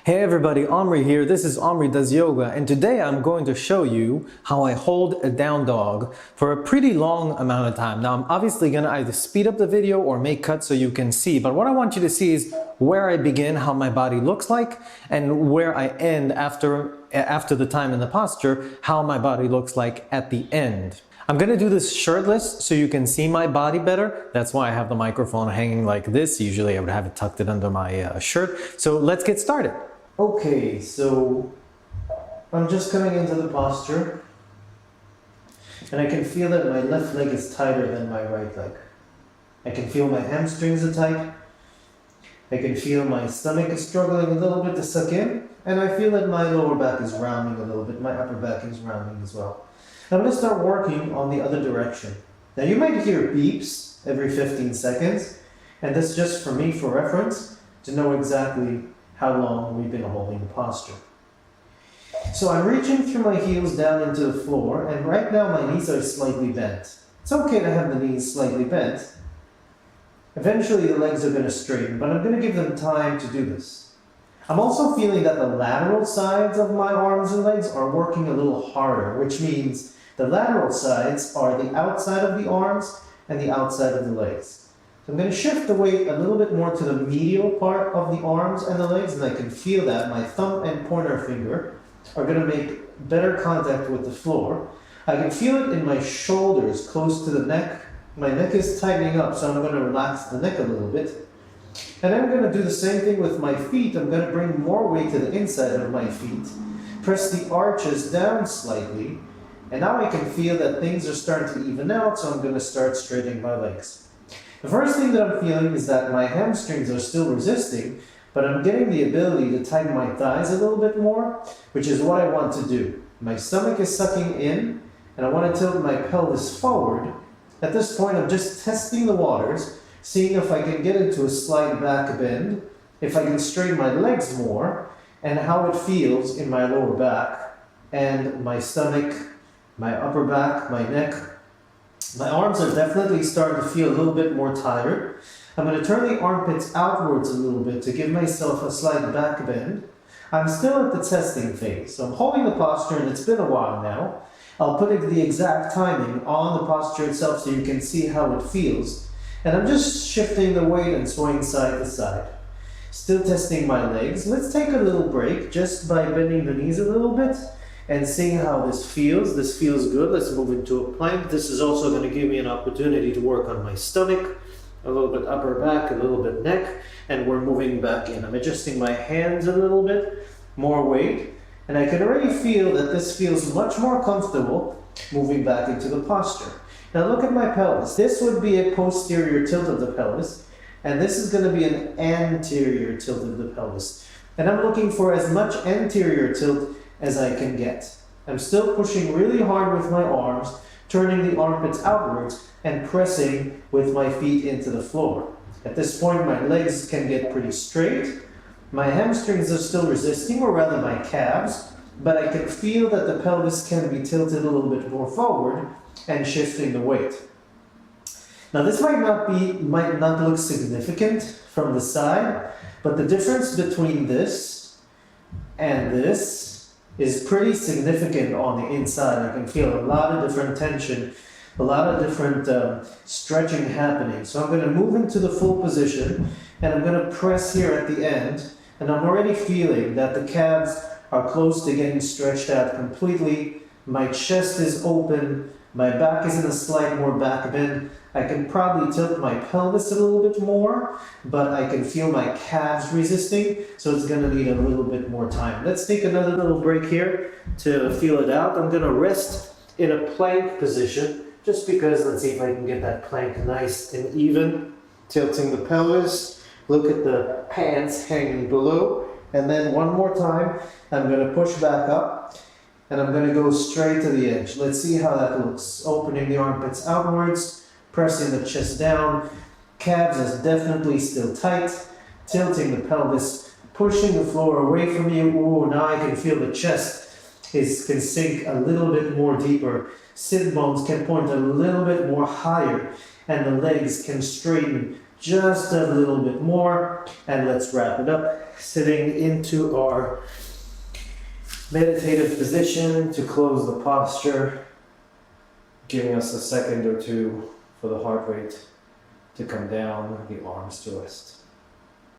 Hey everybody, Omri here. This is Omridoesyoga, and today I'm going to show you how I hold a down dog for a pretty long amount of time. Now I'm obviously going to either speed up the video or make cuts so you can see, but what I want you to see is where I begin, how my body looks like, and where I end after the time in the posture, how my body looks like at the end. I'm going to do this shirtless so you can see my body better. That's why I have the microphone hanging like this. Usually I would have it tucked in under my shirt. So let's get started. Okay, so I'm just coming into the posture and I can feel that my left leg is tighter than my right leg. I can feel my hamstrings are tight. I can feel my stomach is struggling a little bit to suck in, and I feel that my lower back is rounding a little bit. My upper back is rounding as well. I'm going to start working on the other direction. Now you might hear beeps every 15 seconds, and this is just for me for reference to know exactly how long we've been holding the posture. So I'm reaching through my heels down into the floor, and right now my knees are slightly bent. It's okay to have the knees slightly bent. Eventually the legs are going to straighten, but I'm going to give them time to do this. I'm also feeling that the lateral sides of my arms and legs are working a little harder, which means the lateral sides are the outside of the arms and the outside of the legs. So I'm going to shift the weight a little bit more to the medial part of the arms and the legs, and I can feel that my thumb and pointer finger are going to make better contact with the floor. I can feel it in my shoulders close to the neck. My neck is tightening up, so I'm going to relax the neck a little bit. And I'm going to do the same thing with my feet. I'm going to bring more weight to the inside of my feet, press the arches down slightly, and now I can feel that things are starting to even out, so I'm going to start straightening my legs. The first thing that I'm feeling is that my hamstrings are still resisting, but I'm getting the ability to tighten my thighs a little bit more, which is what I want to do. My stomach is sucking in, and I want to tilt my pelvis forward. At this point, I'm just testing the waters, seeing if I can get into a slight back bend, if I can straighten my legs more, and how it feels in my lower back, and my stomach, my upper back, my neck. My arms are definitely starting to feel a little bit more tired. I'm going to turn the armpits outwards a little bit to give myself a slight back bend. I'm still at the testing phase, so I'm holding the posture, and it's been a while now. I'll put the exact timing on the posture itself so you can see how it feels. And I'm just shifting the weight and swaying side to side. Still testing my legs. Let's take a little break just by bending the knees a little bit and seeing how this feels. This feels good. Let's move into a plank. This is also going to give me an opportunity to work on my stomach, a little bit upper back, a little bit neck, and we're moving back in. I'm adjusting my hands a little bit, more weight, and I can already feel that this feels much more comfortable moving back into the posture. Now look at my pelvis. This would be a posterior tilt of the pelvis, and this is going to be an anterior tilt of the pelvis. And I'm looking for as much anterior tilt as I can get. I'm still pushing really hard with my arms, turning the armpits outwards and pressing with my feet into the floor. At this point, my legs can get pretty straight. My hamstrings are still resisting, or rather my calves, but I can feel that the pelvis can be tilted a little bit more forward and shifting the weight. Now this might not look significant from the side, but the difference between this and this is pretty significant on the inside. I can feel a lot of different tension, a lot of different stretching happening. So I'm going to move into the full position, and I'm going to press here at the end, and I'm already feeling that the calves are close to getting stretched out completely. My chest is open, my back is in a slight more back bend. I can probably tilt my pelvis a little bit more, but I can feel my calves resisting, so it's going to need a little bit more time. Let's take another little break here to feel it out. I'm going to rest in a plank position, just because, let's see if I can get that plank nice and even. Tilting the pelvis, look at the pants hanging below, and then one more time, I'm going to push back up, and I'm going to go straight to the edge. Let's see how that looks. Opening the armpits outwards, pressing the chest down, calves is definitely still tight, tilting the pelvis, pushing the floor away from you. Ooh, now I can feel the chest can sink a little bit more deeper. Sit bones can point a little bit more higher, and the legs can straighten Just a little bit more, and let's wrap it up. Sitting into our meditative position to close the posture, giving us a second or two for the heart rate to come down, the arms to rest.